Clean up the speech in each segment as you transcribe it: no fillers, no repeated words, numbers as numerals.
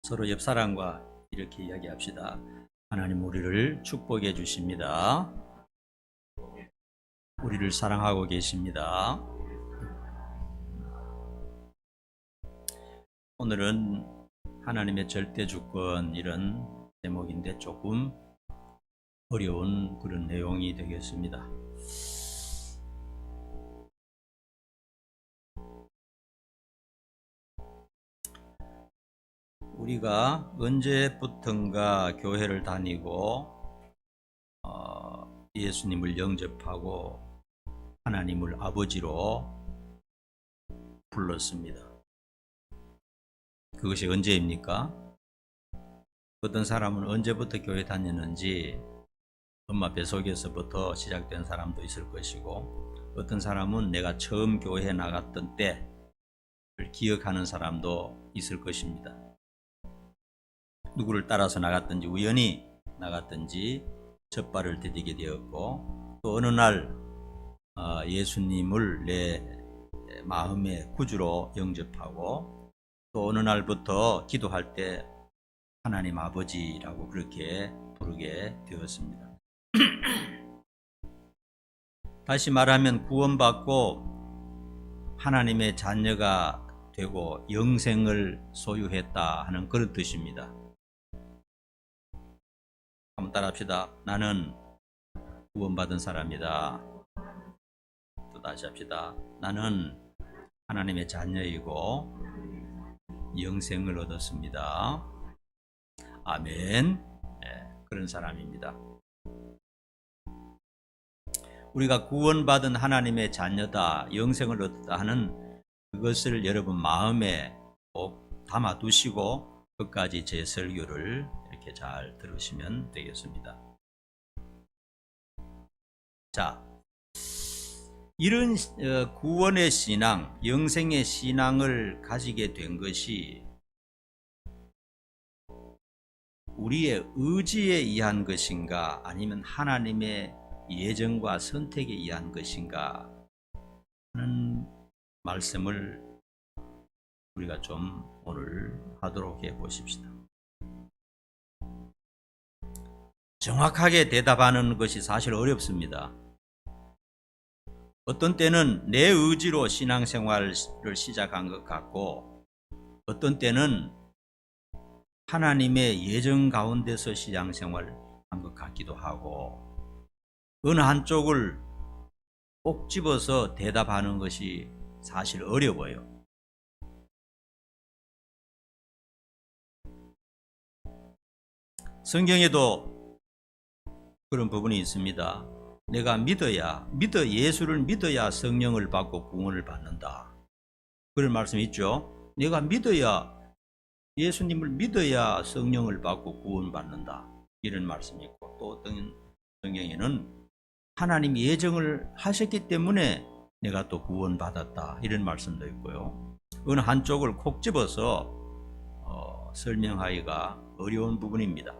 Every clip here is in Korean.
서로 옆 사람과 이렇게 이야기합시다. 하나님 우리를 축복해 주십니다. 우리를 사랑하고 계십니다. 오늘은 하나님의 절대 주권 이런 제목인데 조금 어려운 그런 내용이 되겠습니다. 우리가 언제부턴가 교회를 다니고 예수님을 영접하고 하나님을 아버지로 불렀습니다. 그것이 언제입니까? 어떤 사람은 언제부터 교회 다녔는지 엄마 뱃속에서부터 시작된 사람도 있을 것이고, 어떤 사람은 내가 처음 교회에 나갔던 때를 기억하는 사람도 있을 것입니다. 누구를 따라서 나갔든지 우연히 나갔든지 첫 발을 디디게 되었고, 또 어느 날 예수님을 내 마음의 구주로 영접하고, 또 어느 날부터 기도할 때 하나님 아버지라고 그렇게 부르게 되었습니다. 다시 말하면 구원받고 하나님의 자녀가 되고 영생을 소유했다 하는 그런 뜻입니다. 한번 따라합시다. 나는 구원받은 사람이다. 또 다시 합시다. 나는 하나님의 자녀이고 영생을 얻었습니다. 아멘. 그런 사람입니다. 우리가 구원받은 하나님의 자녀다, 영생을 얻었다 하는 그것을 여러분 마음에 꼭 담아두시고 끝까지 제 설교를 이렇게 잘 들으시면 되겠습니다. 자, 이런 구원의 신앙, 영생의 신앙을 가지게 된 것이 우리의 의지에 의한 것인가, 아니면 하나님의 예정과 선택에 의한 것인가 하는 말씀을 우리가 좀 오늘 하도록 해 보십시다. 정확하게 대답하는 것이 사실 어렵습니다. 어떤 때는 내 의지로 신앙생활을 시작한 것 같고, 어떤 때는 하나님의 예정 가운데서 신앙생활을 한 것 같기도 하고, 어느 한쪽을 꼭 집어서 대답하는 것이 사실 어려워요. 성경에도 그런 부분이 있습니다. 내가 예수를 믿어야 성령을 받고 구원을 받는다. 그런 말씀이 있죠. 내가 예수님을 믿어야 성령을 받고 구원받는다. 이런 말씀이 있고, 또 어떤 성경에는 하나님이 예정을 하셨기 때문에 내가 또 구원받았다. 이런 말씀도 있고요. 어느 한쪽을 콕 집어서 설명하기가 어려운 부분입니다.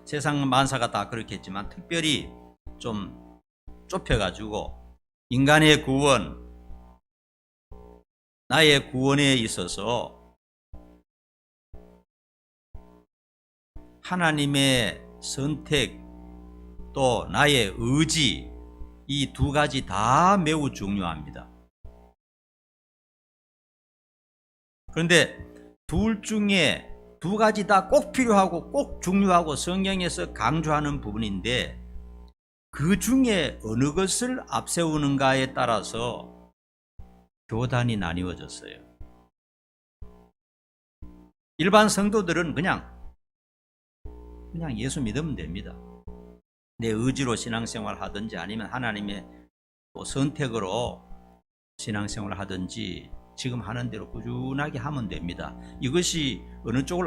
세상 만사가 다 그렇겠지만 특별히 좀 좁혀가지고 인간의 구원, 나의 구원에 있어서 하나님의 선택 또 나의 의지, 이 두 가지 다 매우 중요합니다. 그런데 둘 중에 두 가지 다 꼭 필요하고 꼭 중요하고 성경에서 강조하는 부분인데, 그 중에 어느 것을 앞세우는가에 따라서 교단이 나뉘어졌어요. 일반 성도들은 그냥 예수 믿으면 됩니다. 내 의지로 신앙생활 하든지 아니면 하나님의 선택으로 신앙생활 하든지 지금 하는 대로 꾸준하게 하면 됩니다. 이것이 어느 쪽을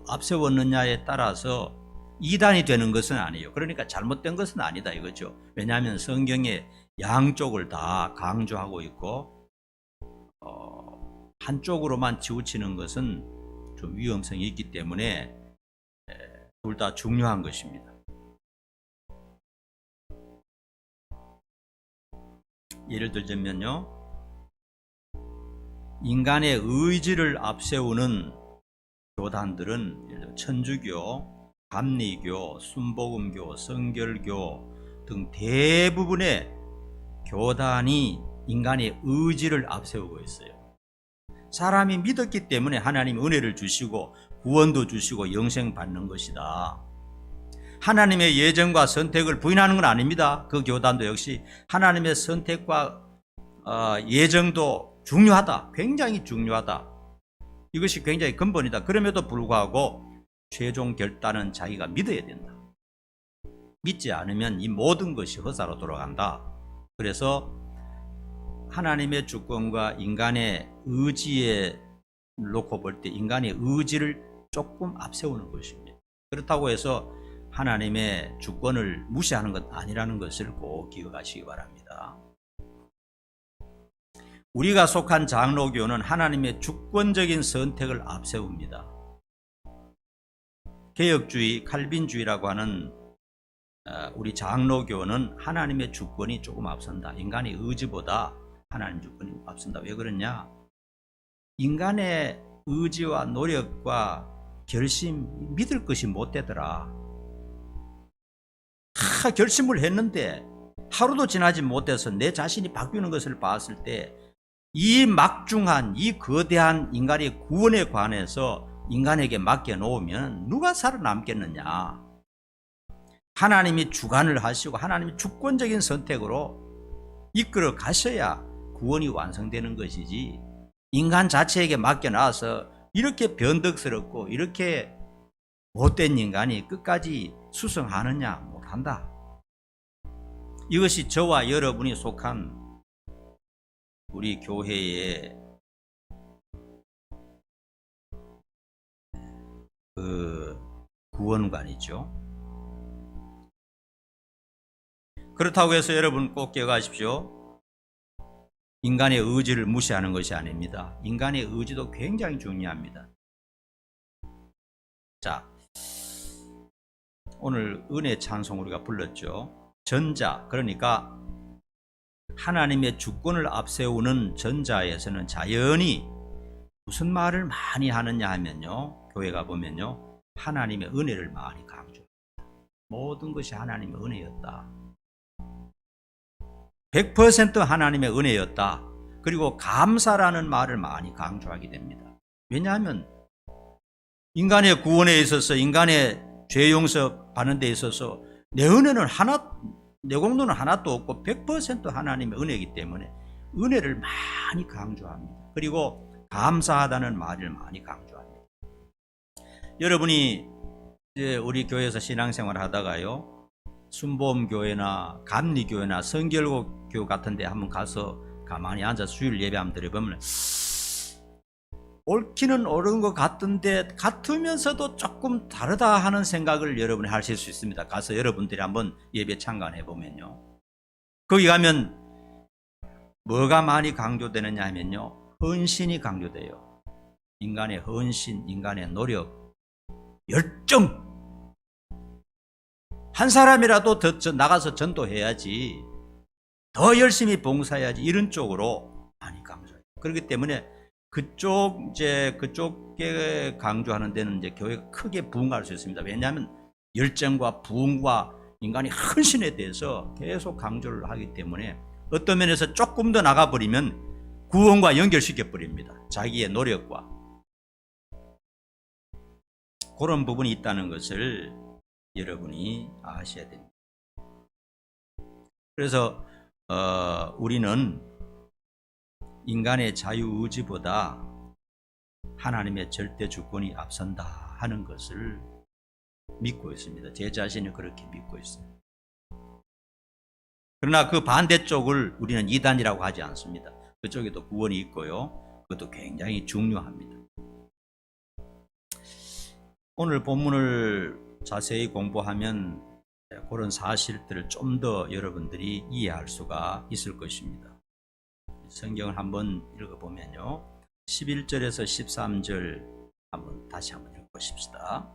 앞세웠느냐에 따라서 이단이 되는 것은 아니에요. 그러니까 잘못된 것은 아니다 이거죠. 왜냐하면 성경에 양쪽을 다 강조하고 있고, 한쪽으로만 치우치는 것은 좀 위험성이 있기 때문에 둘 다 중요한 것입니다. 예를 들자면요, 인간의 의지를 앞세우는 교단들은 예를 들어 천주교, 감리교, 순복음교, 성결교 등 대부분의 교단이 인간의 의지를 앞세우고 있어요. 사람이 믿었기 때문에 하나님이 은혜를 주시고 구원도 주시고 영생 받는 것이다. 하나님의 예정과 선택을 부인하는 건 아닙니다. 그 교단도 역시 하나님의 선택과 예정도 중요하다. 굉장히 중요하다. 이것이 굉장히 근본이다. 그럼에도 불구하고 최종 결단은 자기가 믿어야 된다. 믿지 않으면 이 모든 것이 헛사로 돌아간다. 그래서 하나님의 주권과 인간의 의지에 놓고 볼 때 인간의 의지를 조금 앞세우는 것입니다. 그렇다고 해서 하나님의 주권을 무시하는 것 아니라는 것을 꼭 기억하시기 바랍니다. 우리가 속한 장로교는 하나님의 주권적인 선택을 앞세웁니다. 개혁주의, 칼빈주의라고 하는 우리 장로교는 하나님의 주권이 조금 앞선다. 인간의 의지보다 하나님 주권이 앞선다. 왜 그러냐? 인간의 의지와 노력과 결심, 믿을 것이 못 되더라. 다 결심을 했는데 하루도 지나지 못해서 내 자신이 바뀌는 것을 봤을 때 이 막중한, 이 거대한 인간의 구원에 관해서 인간에게 맡겨놓으면 누가 살아남겠느냐? 하나님이 주관을 하시고 하나님이 주권적인 선택으로 이끌어 가셔야 구원이 완성되는 것이지, 인간 자체에게 맡겨놔서 이렇게 변덕스럽고 이렇게 못된 인간이 끝까지 수성하느냐? 못한다. 이것이 저와 여러분이 속한 우리 교회의 그 구원관이죠. 그렇다고 해서 여러분 꼭 기억하십시오. 인간의 의지를 무시하는 것이 아닙니다. 인간의 의지도 굉장히 중요합니다. 자, 오늘 은혜 찬송 우리가 불렀죠. 전자, 그러니까 하나님의 주권을 앞세우는 전자에서는 자연히 무슨 말을 많이 하느냐 하면요, 교회 가보면요, 하나님의 은혜를 많이 강조합니다. 모든 것이 하나님의 은혜였다. 100% 하나님의 은혜였다. 그리고 감사라는 말을 많이 강조하게 됩니다. 왜냐하면 인간의 구원에 있어서, 인간의 죄 용서받는 데 있어서 내 은혜는 내 공로는 하나도 없고 100% 하나님의 은혜이기 때문에 은혜를 많이 강조합니다. 그리고 감사하다는 말을 많이 강조합니다. 여러분이 이제 우리 교회에서 신앙생활 하다가요, 순복음교회나 감리교회나 성결교 같은 데 한번 가서 가만히 앉아서 주일 예배 한번 드려보면 옳기는 옳은 것 같은데 같으면서도 조금 다르다 하는 생각을 여러분이 하실 수 있습니다. 가서 여러분들이 한번 예배 참관해 보면요, 거기 가면 뭐가 많이 강조되느냐 하면요, 헌신이 강조돼요. 인간의 헌신, 인간의 노력, 열정. 한 사람이라도 더 나가서 전도해야지, 더 열심히 봉사해야지, 이런 쪽으로 많이 강조해요. 그렇기 때문에 그쪽에 강조하는 데는 이제 교회가 크게 부흥할 수 있습니다. 왜냐하면 열정과 부흥과 인간이 헌신에 대해서 계속 강조를 하기 때문에 어떤 면에서 조금 더 나가버리면 구원과 연결시켜 버립니다. 자기의 노력과. 그런 부분이 있다는 것을 여러분이 아셔야 됩니다. 그래서 우리는 인간의 자유의지보다 하나님의 절대 주권이 앞선다 하는 것을 믿고 있습니다. 제 자신이 그렇게 믿고 있어요. 그러나 그 반대쪽을 우리는 이단이라고 하지 않습니다. 그쪽에도 구원이 있고요, 그것도 굉장히 중요합니다. 오늘 본문을 자세히 공부하면 그런 사실들을 좀 더 여러분들이 이해할 수가 있을 것입니다. 성경을 한번 읽어보면요, 11절에서 13절 다시 한번 읽어보십시다.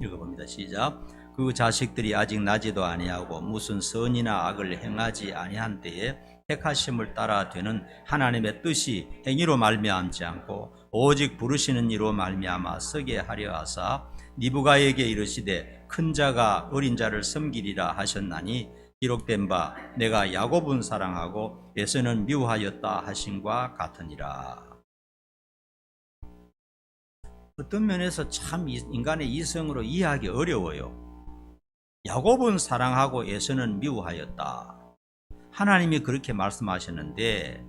읽어봅니다. 시작. 그 자식들이 아직 나지도 아니하고 무슨 선이나 악을 행하지 아니한 때에 택하심을 따라 되는 하나님의 뜻이 행위로 말미암지 않고 오직 부르시는 이로 말미암아 서게 하려 하사 니부가에게 이르시되 큰 자가 어린 자를 섬기리라 하셨나니 기록된 바 내가 야곱은 사랑하고 에서는 미워하였다 하심과 같으니라. 어떤 면에서 참 인간의 이성으로 이해하기 어려워요. 야곱은 사랑하고 에서는 미워하였다. 하나님이 그렇게 말씀하셨는데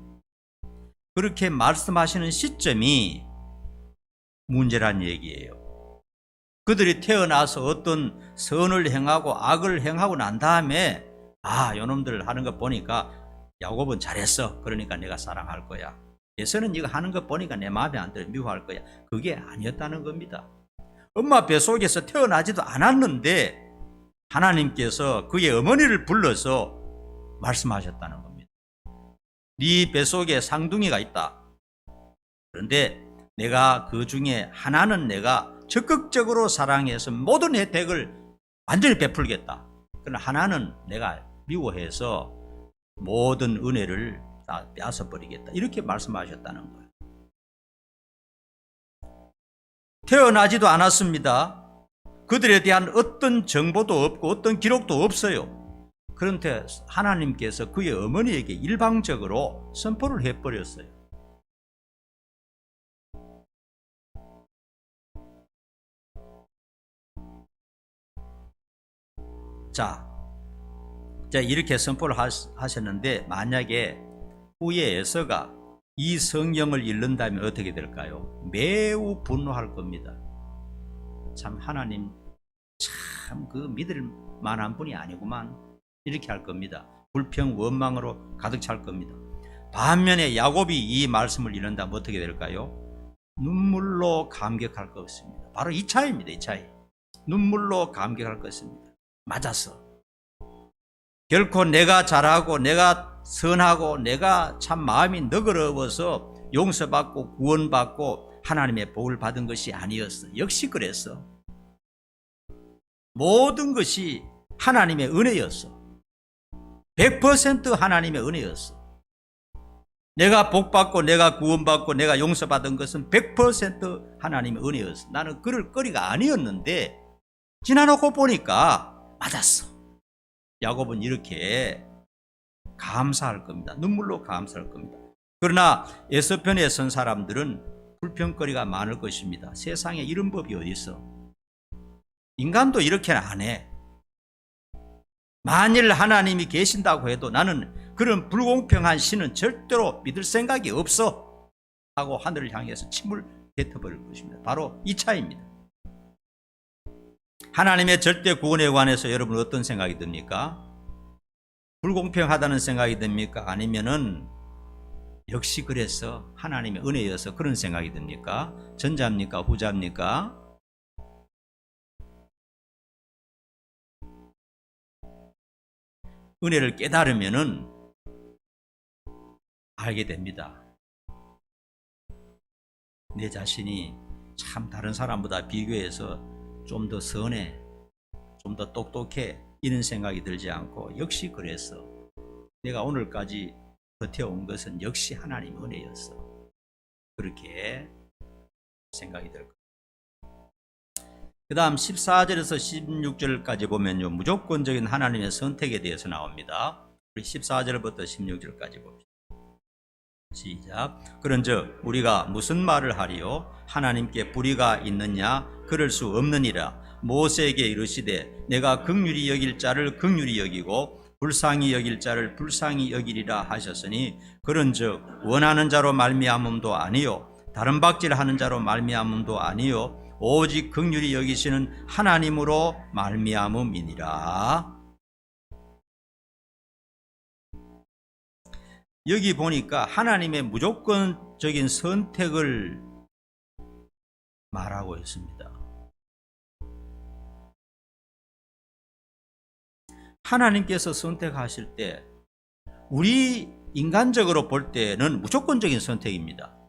그렇게 말씀하시는 시점이 문제란 얘기예요. 그들이 태어나서 어떤 선을 행하고 악을 행하고 난 다음에 요놈들 하는 거 보니까 야곱은 잘했어. 그러니까 내가 사랑할 거야. 에서는 이거 하는 거 보니까 내 마음에 안 들어 미워할 거야. 그게 아니었다는 겁니다. 엄마 뱃속에서 태어나지도 않았는데 하나님께서 그의 어머니를 불러서 말씀하셨다는 겁니다. 네 뱃속에 쌍둥이가 있다. 그런데 내가 그 중에 하나는 내가 적극적으로 사랑해서 모든 혜택을 완전히 베풀겠다. 그러나 하나는 내가 미워해서 모든 은혜를 다 뺏어버리겠다. 이렇게 말씀하셨다는 거예요. 태어나지도 않았습니다. 그들에 대한 어떤 정보도 없고 어떤 기록도 없어요. 그런데 하나님께서 그의 어머니에게 일방적으로 선포를 해버렸어요. 자, 이렇게 선포를 하셨는데 만약에 후에 에서가 이 성경을 읽는다면 어떻게 될까요? 매우 분노할 겁니다. 참 하나님 참 그 믿을 만한 분이 아니구만 이렇게 할 겁니다. 불평 원망으로 가득 찰 겁니다. 반면에 야곱이 이 말씀을 읽는다면 어떻게 될까요? 눈물로 감격할 것입니다. 바로 이 차이입니다. 이 차이. 눈물로 감격할 것입니다. 맞았어. 결코 내가 잘하고 내가 선하고 내가 참 마음이 너그러워서 용서받고 구원받고 하나님의 복을 받은 것이 아니었어. 역시 그랬어. 모든 것이 하나님의 은혜였어. 100% 하나님의 은혜였어. 내가 복받고 내가 구원받고 내가 용서받은 것은 100% 하나님의 은혜였어. 나는 그럴 거리가 아니었는데 지나놓고 보니까 맞았어. 야곱은 이렇게 감사할 겁니다. 눈물로 감사할 겁니다. 그러나 에서편에 선 사람들은 불평거리가 많을 것입니다. 세상에 이런 법이 어디 있어? 인간도 이렇게는 안 해. 만일 하나님이 계신다고 해도 나는 그런 불공평한 신은 절대로 믿을 생각이 없어 하고 하늘을 향해서 침을 뱉어버릴 것입니다. 바로 이 차이입니다. 하나님의 절대 구원에 관해서 여러분 어떤 생각이 듭니까? 불공평하다는 생각이 듭니까? 아니면은 역시 그래서 하나님의 은혜여서 그런 생각이 듭니까? 전자입니까? 후자입니까? 은혜를 깨달으면은 알게 됩니다. 내 자신이 참 다른 사람보다 비교해서 좀 더 선해, 좀 더 똑똑해 이런 생각이 들지 않고 역시 그랬어. 내가 오늘까지 버텨온 것은 역시 하나님 은혜였어. 그렇게 생각이 들 거예요. 그 다음 14절에서 16절까지 보면요, 무조건적인 하나님의 선택에 대해서 나옵니다. 우리 14절부터 16절까지 봅시다. 시작. 그런즉 우리가 무슨 말을 하리요? 하나님께 불의가 있느냐? 그럴 수 없느니라. 모세에게 이르시되 내가 긍휼히 여길 자를 긍휼히 여기고 불쌍히 여길 자를 불쌍히 여기리라 하셨으니 그런즉 원하는 자로 말미암음도 아니요 다른 박질하는 자로 말미암음도 아니요 오직 긍휼히 여기시는 하나님으로 말미암음이니라. 여기 보니까 하나님의 무조건적인 선택을 말하고 있습니다. 하나님께서 선택하실 때 우리 인간적으로 볼 때는 무조건적인 선택입니다.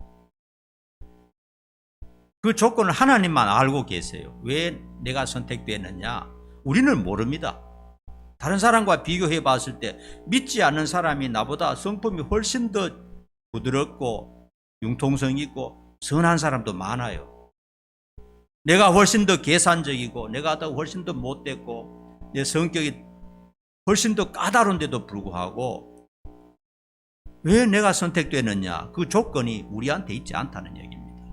그 조건을 하나님만 알고 계세요. 왜 내가 선택되었느냐? 우리는 모릅니다. 다른 사람과 비교해 봤을 때 믿지 않는 사람이 나보다 성품이 훨씬 더 부드럽고 융통성 있고 선한 사람도 많아요. 내가 훨씬 더 계산적이고 내가 훨씬 더 못됐고 내 성격이 훨씬 더 까다로운데도 불구하고 왜 내가 선택되느냐? 그 조건이 우리한테 있지 않다는 얘기입니다.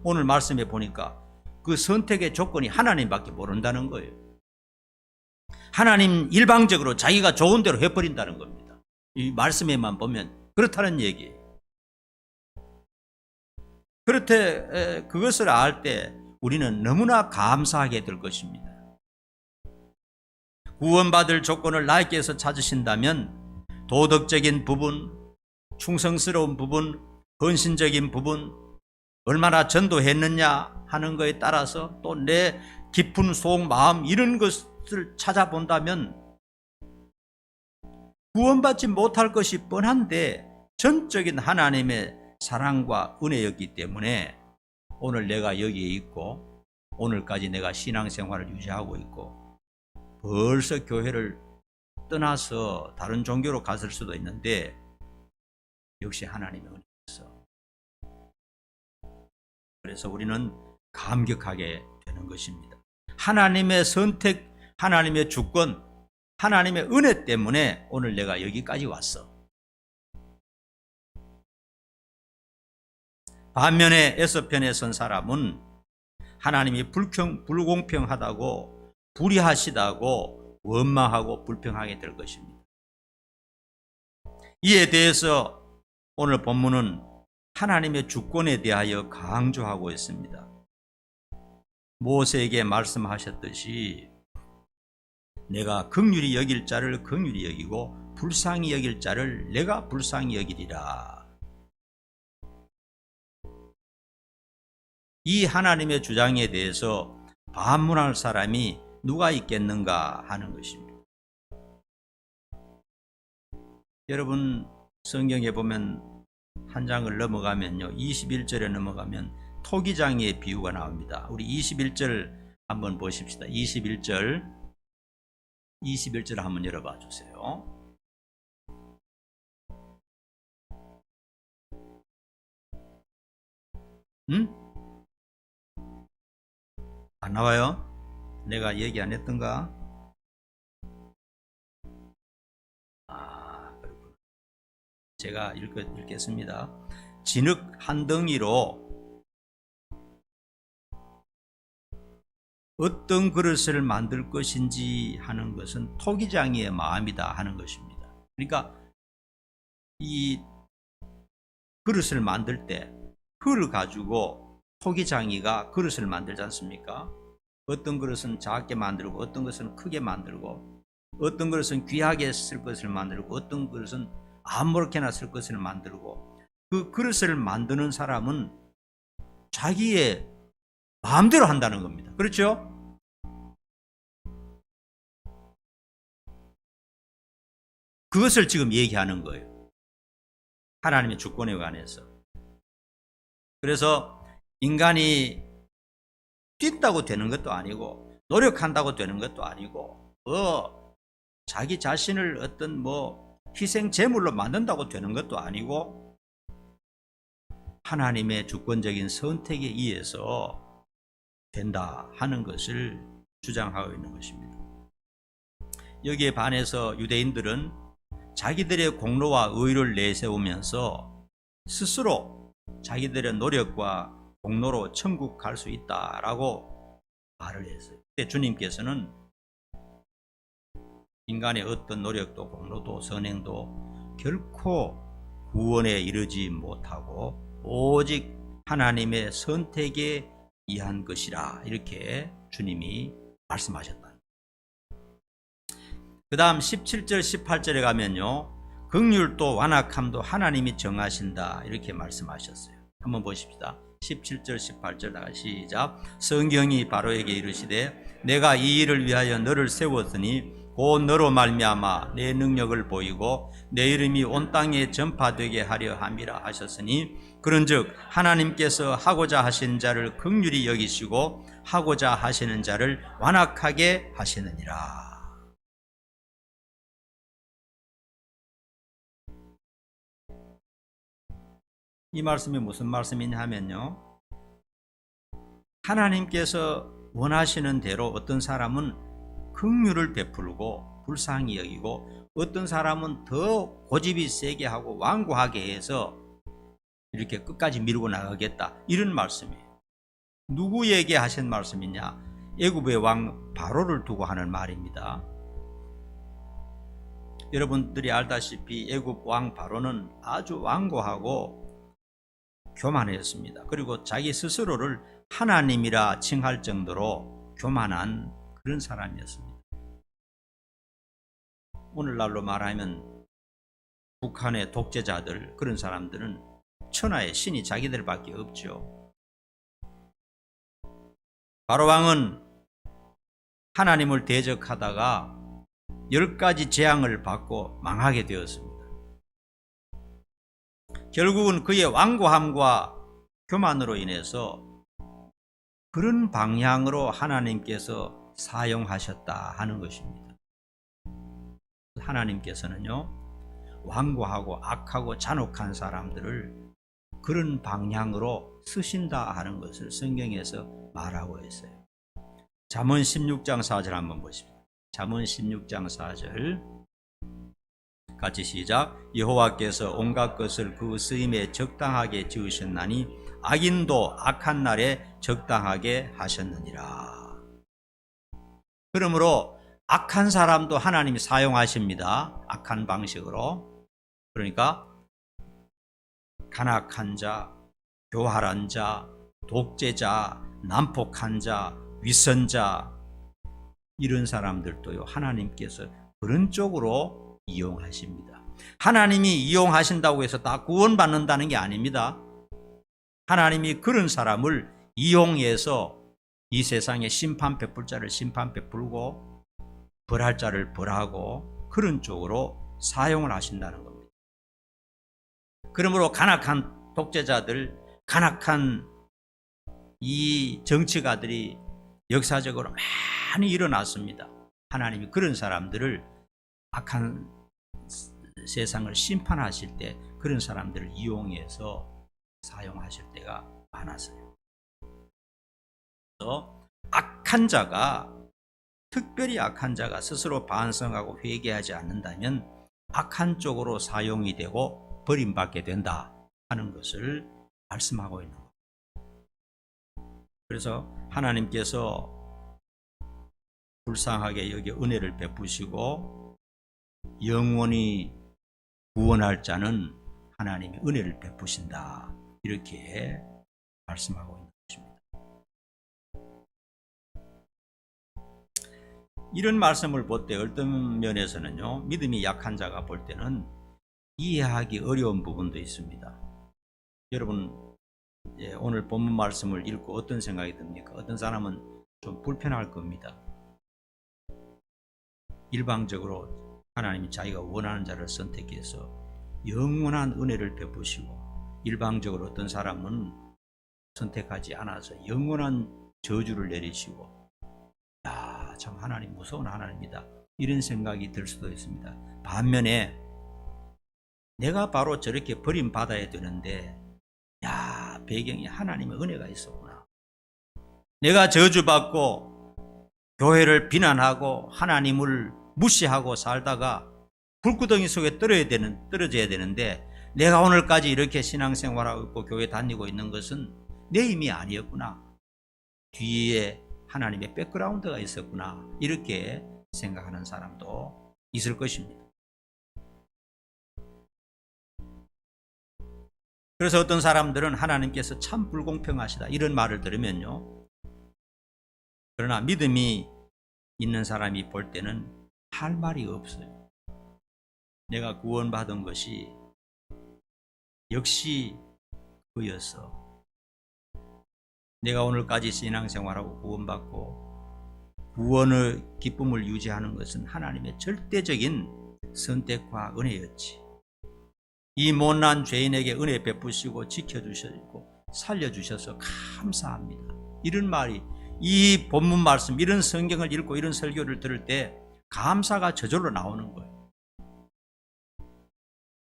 오늘 말씀에 보니까 그 선택의 조건이 하나님밖에 모른다는 거예요. 하나님 일방적으로 자기가 좋은 대로 해버린다는 겁니다. 이 말씀에만 보면 그렇다는 얘기예요. 그렇게 그것을 알 때 우리는 너무나 감사하게 될 것입니다. 구원받을 조건을 나에게서 찾으신다면 도덕적인 부분, 충성스러운 부분, 헌신적인 부분, 얼마나 전도했느냐 하는 것에 따라서 또 내 깊은 속 마음 이런 것을 찾아본다면 구원받지 못할 것이 뻔한데 전적인 하나님의 사랑과 은혜였기 때문에 오늘 내가 여기에 있고 오늘까지 내가 신앙생활을 유지하고 있고 벌써 교회를 떠나서 다른 종교로 갔을 수도 있는데 역시 하나님의 은혜였어. 그래서 우리는 감격하게 되는 것입니다. 하나님의 선택, 하나님의 주권, 하나님의 은혜 때문에 오늘 내가 여기까지 왔어. 반면에 에서편에 선 사람은 하나님이 불공평하다고 불의하시다고 원망하고 불평하게 될 것입니다. 이에 대해서 오늘 본문은 하나님의 주권에 대하여 강조하고 있습니다. 모세에게 말씀하셨듯이 내가 긍휼히 여길 자를 긍휼히 여기고 불쌍히 여길 자를 내가 불쌍히 여기리라. 이 하나님의 주장에 대해서 반문할 사람이 누가 있겠는가 하는 것입니다. 여러분 성경에 보면 한 장을 넘어가면요 21절에 넘어가면 토기장이의 비유가 나옵니다. 우리 21절 한번 보십시다. 21절 한번 열어봐 주세요. 안 나와요? 내가 얘기 안 했던가? 그렇구나. 제가 읽겠습니다. 진흙 한 덩이로 어떤 그릇을 만들 것인지 하는 것은 토기장이의 마음이다 하는 것입니다. 그러니까 이 그릇을 만들 때 흙을 가지고 토기장이가 그릇을 만들지 않습니까? 어떤 그릇은 작게 만들고 어떤 것은 크게 만들고 어떤 그릇은 귀하게 쓸 것을 만들고 어떤 그릇은 아무렇게나 쓸 것을 만들고 그 그릇을 만드는 사람은 자기의 마음대로 한다는 겁니다. 그렇죠? 그것을 지금 얘기하는 거예요. 하나님의 주권에 관해서. 그래서 인간이 뛴다고 되는 것도 아니고 노력한다고 되는 것도 아니고 자기 자신을 어떤 희생 제물로 만든다고 되는 것도 아니고 하나님의 주권적인 선택에 의해서 된다 하는 것을 주장하고 있는 것입니다. 여기에 반해서 유대인들은 자기들의 공로와 의를 내세우면서 스스로 자기들의 노력과 공로로 천국 갈 수 있다라고 말을 했어요. 그때 주님께서는 인간의 어떤 노력도 공로도 선행도 결코 구원에 이르지 못하고 오직 하나님의 선택에 의한 것이라 이렇게 주님이 말씀하셨다. 그 다음 17절 18절에 가면요 긍휼도 완악함도 하나님이 정하신다 이렇게 말씀하셨어요. 한번 보십시다. 17절 18절 다 시작. 성경이 바로에게 이르시되 내가 이 일을 위하여 너를 세웠으니 곧 너로 말미암아 내 능력을 보이고 내 이름이 온 땅에 전파되게 하려 함이라 하셨으니 그런즉 하나님께서 하고자 하신 자를 긍휼히 여기시고 하고자 하시는 자를 완악하게 하시느니라. 이 말씀이 무슨 말씀이냐 하면요, 하나님께서 원하시는 대로 어떤 사람은 긍휼을 베풀고 불쌍히 여기고 어떤 사람은 더 고집이 세게 하고 완고하게 해서 이렇게 끝까지 밀고 나가겠다, 이런 말씀이에요. 누구에게 하신 말씀이냐? 애굽의 왕 바로를 두고 하는 말입니다. 여러분들이 알다시피 애굽 왕 바로는 아주 완고하고 교만했습니다. 그리고 자기 스스로를 하나님이라 칭할 정도로 교만한 그런 사람이었습니다. 오늘날로 말하면 북한의 독재자들, 그런 사람들은 천하의 신이 자기들밖에 없죠. 바로 왕은 하나님을 대적하다가 10가지 재앙을 받고 망하게 되었습니다. 결국은 그의 완고함과 교만으로 인해서 그런 방향으로 하나님께서 사용하셨다 하는 것입니다. 하나님께서는요, 완고하고 악하고 잔혹한 사람들을 그런 방향으로 쓰신다 하는 것을 성경에서 말하고 있어요. 잠언 16장 4절 한번 보십시오. 잠언 16장 4절 같이 시작. 여호와께서 온갖 것을 그 쓰임에 적당하게 지으셨나니 악인도 악한 날에 적당하게 하셨느니라. 그러므로 악한 사람도 하나님이 사용하십니다. 악한 방식으로. 그러니까 간악한 자, 교활한 자, 독재자, 난폭한 자, 위선자, 이런 사람들도요, 하나님께서 그런 쪽으로 이용하십니다. 하나님이 이용하신다고 해서 다 구원받는다는 게 아닙니다. 하나님이 그런 사람을 이용해서 이 세상에 심판 베풀 자를 심판 베풀고 벌할 자를 벌하고 그런 쪽으로 사용을 하신다는 겁니다. 그러므로 간악한 독재자들, 간악한 이 정치가들이 역사적으로 많이 일어났습니다. 하나님이 그런 사람들을, 악한 세상을 심판하실 때 그런 사람들을 이용해서 사용하실 때가 많았어요. 그래서 악한 자가, 특별히 악한 자가 스스로 반성하고 회개하지 않는다면 악한 쪽으로 사용이 되고 버림받게 된다 하는 것을 말씀하고 있는 겁니다. 그래서 하나님께서 불쌍하게 여기 은혜를 베푸시고 영원히 구원할 자는 하나님이 은혜를 베푸신다, 이렇게 말씀하고 있는 것입니다. 이런 말씀을 볼 때 어떤 면에서는요, 믿음이 약한 자가 볼 때는 이해하기 어려운 부분도 있습니다. 여러분, 오늘 본문 말씀을 읽고 어떤 생각이 듭니까? 어떤 사람은 좀 불편할 겁니다. 일방적으로 하나님이 자기가 원하는 자를 선택해서 영원한 은혜를 베푸시고, 일방적으로 어떤 사람은 선택하지 않아서 영원한 저주를 내리시고, 야, 참 하나님 무서운 하나님이다, 이런 생각이 들 수도 있습니다. 반면에 내가 바로 저렇게 버림받아야 되는데, 야, 배경에 하나님의 은혜가 있었구나. 내가 저주받고 교회를 비난하고 하나님을 무시하고 살다가 불구덩이 속에 떨어져야 되는데, 내가 오늘까지 이렇게 신앙생활하고 있고 교회 다니고 있는 것은 내 힘이 아니었구나. 뒤에 하나님의 백그라운드가 있었구나, 이렇게 생각하는 사람도 있을 것입니다. 그래서 어떤 사람들은 하나님께서 참 불공평하시다, 이런 말을 들으면요, 그러나 믿음이 있는 사람이 볼 때는 할 말이 없어요. 내가 구원받은 것이 역시 그였어. 내가 오늘까지 신앙생활하고 구원받고 구원의 기쁨을 유지하는 것은 하나님의 절대적인 선택과 은혜였지. 이 못난 죄인에게 은혜 베푸시고 지켜주시고 살려주셔서 감사합니다, 이런 말이, 이 본문 말씀, 이런 성경을 읽고 이런 설교를 들을 때 감사가 저절로 나오는 거예요.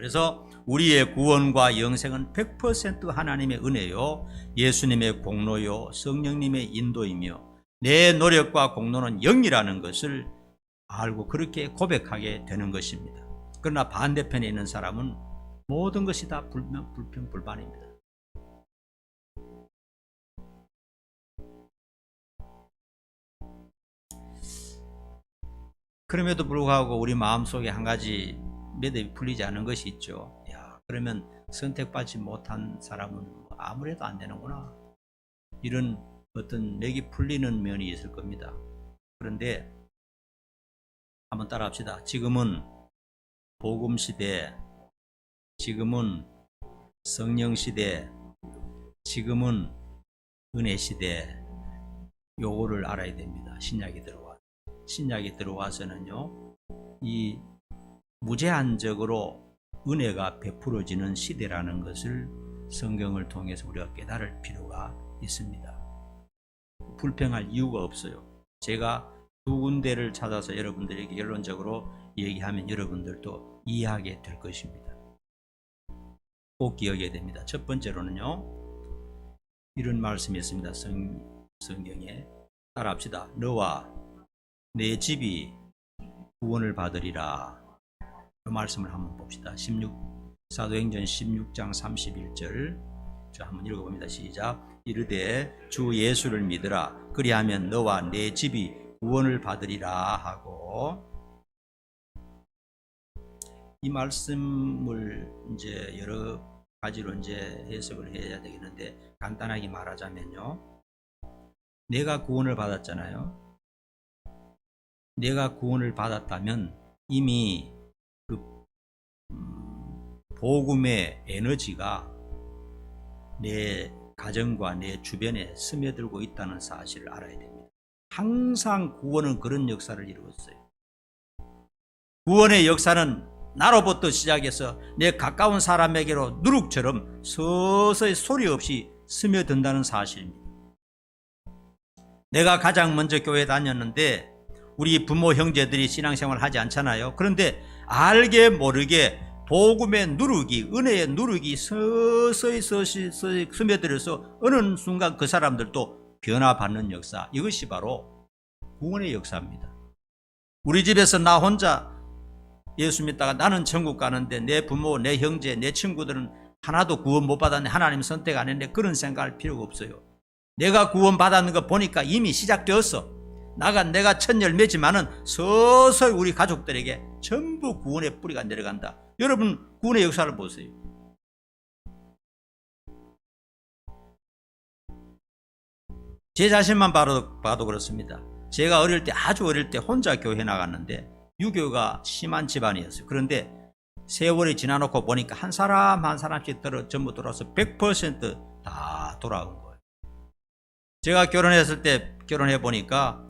그래서 우리의 구원과 영생은 100% 하나님의 은혜요, 예수님의 공로요, 성령님의 인도이며 내 노력과 공로는 0이라는 것을 알고 그렇게 고백하게 되는 것입니다. 그러나 반대편에 있는 사람은 모든 것이 다 불평불만입니다. 그럼에도 불구하고 우리 마음속에 한 가지 매듭이 풀리지 않은 것이 있죠. 야, 그러면 선택받지 못한 사람은 아무래도 안 되는구나. 이런 어떤 맥이 풀리는 면이 있을 겁니다. 그런데 한번 따라 합시다. 지금은 복음 시대, 지금은 성령 시대, 지금은 은혜 시대. 요거를 알아야 됩니다. 신약이 들어와서는요, 이 무제한적으로 은혜가 베풀어지는 시대라는 것을 성경을 통해서 우리가 깨달을 필요가 있습니다. 불평할 이유가 없어요. 제가 두 군데를 찾아서 여러분들에게 결론적으로 얘기하면 여러분들도 이해하게 될 것입니다. 꼭 기억해야 됩니다. 첫 번째로는요, 이런 말씀이 있습니다. 성경에 따라합시다. 너와 내 집이 구원을 받으리라. 그 말씀을 한번 봅시다. 사도행전 16장 31절 저 한번 읽어봅니다. 시작. 이르되 주 예수를 믿으라. 그리하면 너와 내 집이 구원을 받으리라 하고, 이 말씀을 이제 여러 가지로 이제 해석을 해야 되겠는데, 간단하게 말하자면요, 내가 구원을 받았잖아요. 내가 구원을 받았다면 이미 그 복음의 에너지가 내 가정과 내 주변에 스며들고 있다는 사실을 알아야 됩니다. 항상 구원은 그런 역사를 이루었어요. 구원의 역사는 나로부터 시작해서 내 가까운 사람에게로 누룩처럼 서서히 소리 없이 스며든다는 사실입니다. 내가 가장 먼저 교회 다녔는데 우리 부모 형제들이 신앙생활을 하지 않잖아요. 그런데 알게 모르게 복음의 누룩이, 은혜의 누룩이 서서히 스며들어서 어느 순간 그 사람들도 변화받는 역사, 이것이 바로 구원의 역사입니다. 우리 집에서 나 혼자 예수 믿다가 나는 천국 가는데 내 부모, 내 형제, 내 친구들은 하나도 구원 못 받았네, 하나님 선택 안 했네, 그런 생각할 필요가 없어요. 내가 구원 받았는 거 보니까 이미 시작되었어. 내가 첫 열매지만은 서서히 우리 가족들에게 전부 구원의 뿌리가 내려간다. 여러분, 구원의 역사를 보세요. 제 자신만 봐도 그렇습니다. 제가 어릴 때, 아주 어릴 때 혼자 교회 나갔는데 유교가 심한 집안이었어요. 그런데 세월이 지나놓고 보니까 한 사람 한 사람씩 전부 돌아서 100% 돌아온 거예요. 제가 결혼했을 때 결혼해 보니까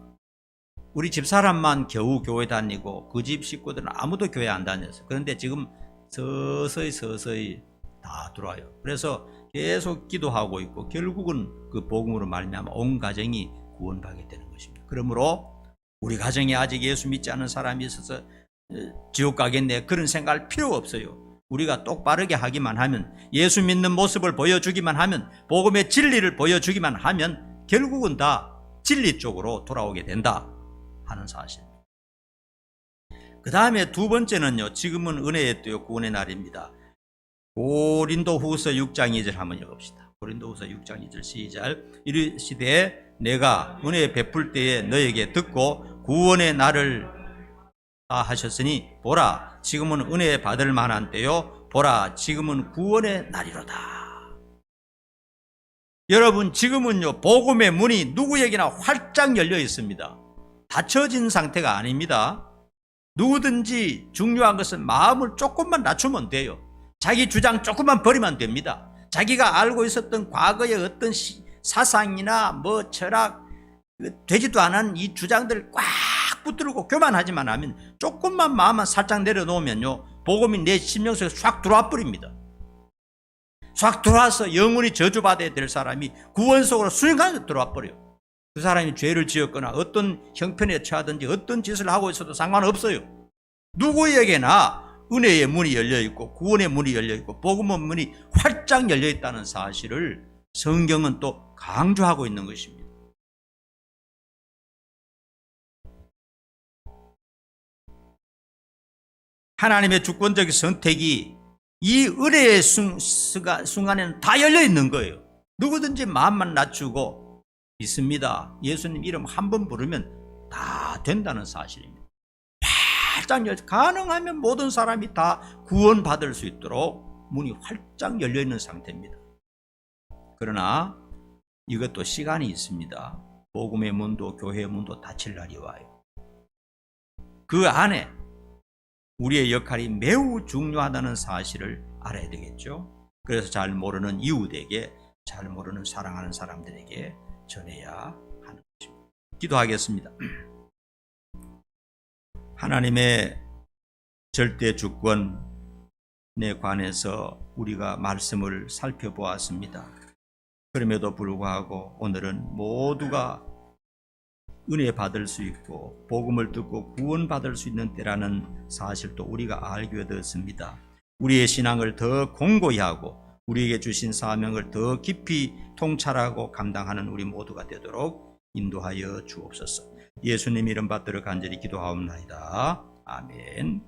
우리 집사람만 겨우 교회 다니고 그 집 식구들은 아무도 교회 안 다녔어요. 그런데 지금 서서히 다 들어와요. 그래서 계속 기도하고 있고 결국은 그 복음으로 말미암아 온 가정이 구원받게 되는 것입니다. 그러므로 우리 가정에 아직 예수 믿지 않은 사람이 있어서 지옥 가겠네, 그런 생각할 필요가 없어요. 우리가 똑바르게 하기만 하면, 예수 믿는 모습을 보여주기만 하면, 복음의 진리를 보여주기만 하면 결국은 다 진리 쪽으로 돌아오게 된다 하는 사실. 그 다음에 두 번째는요, 지금은 은혜의 때요 구원의 날입니다. 고린도후서 6장 2절 한번 읽어봅시다. 고린도후서 6장 2절 시작. 이르시되 내가 은혜 베풀 때에 너에게 듣고 구원의 날을 다 하셨으니 보라 지금은 은혜 받을 만한 때요 보라 지금은 구원의 날이로다. 여러분, 지금은요 복음의 문이 누구에게나 활짝 열려 있습니다. 닫혀진 상태가 아닙니다. 누구든지 중요한 것은 마음을 조금만 낮추면 돼요. 자기 주장 조금만 버리면 됩니다. 자기가 알고 있었던 과거의 어떤 사상이나 철학, 되지도 않은 이 주장들을 꽉 붙들고 교만하지만 하면, 조금만 마음만 살짝 내려놓으면요 복음이 내 심령 속에 싹 들어와 버립니다. 싹 들어와서 영원히 저주받아야 될 사람이 구원 속으로 순간에 들어와 버려요. 그 사람이 죄를 지었거나 어떤 형편에 처하든지 어떤 짓을 하고 있어도 상관없어요. 누구에게나 은혜의 문이 열려 있고 구원의 문이 열려 있고 복음의 문이 활짝 열려 있다는 사실을 성경은 또 강조하고 있는 것입니다. 하나님의 주권적 선택이 이 은혜의 순간에는 다 열려 있는 거예요. 누구든지 마음만 낮추고 믿습니다. 예수님 이름 한 번 부르면 다 된다는 사실입니다. 활짝 가능하면 모든 사람이 다 구원받을 수 있도록 문이 활짝 열려 있는 상태입니다. 그러나 이것도 시간이 있습니다. 복음의 문도 교회의 문도 닫힐 날이 와요. 그 안에 우리의 역할이 매우 중요하다는 사실을 알아야 되겠죠. 그래서 잘 모르는 이웃에게, 잘 모르는 사랑하는 사람들에게 전해야 하는 것입니다. 기도하겠습니다. 하나님의 절대 주권에 관해서 우리가 말씀을 살펴보았습니다. 그럼에도 불구하고 오늘은 모두가 은혜 받을 수 있고 복음을 듣고 구원받을 수 있는 때라는 사실도 우리가 알게 되었습니다. 우리의 신앙을 더 공고히 하고 우리에게 주신 사명을 더 깊이 통찰하고 감당하는 우리 모두가 되도록 인도하여 주옵소서. 예수님 이름 받들어 간절히 기도하옵나이다. 아멘.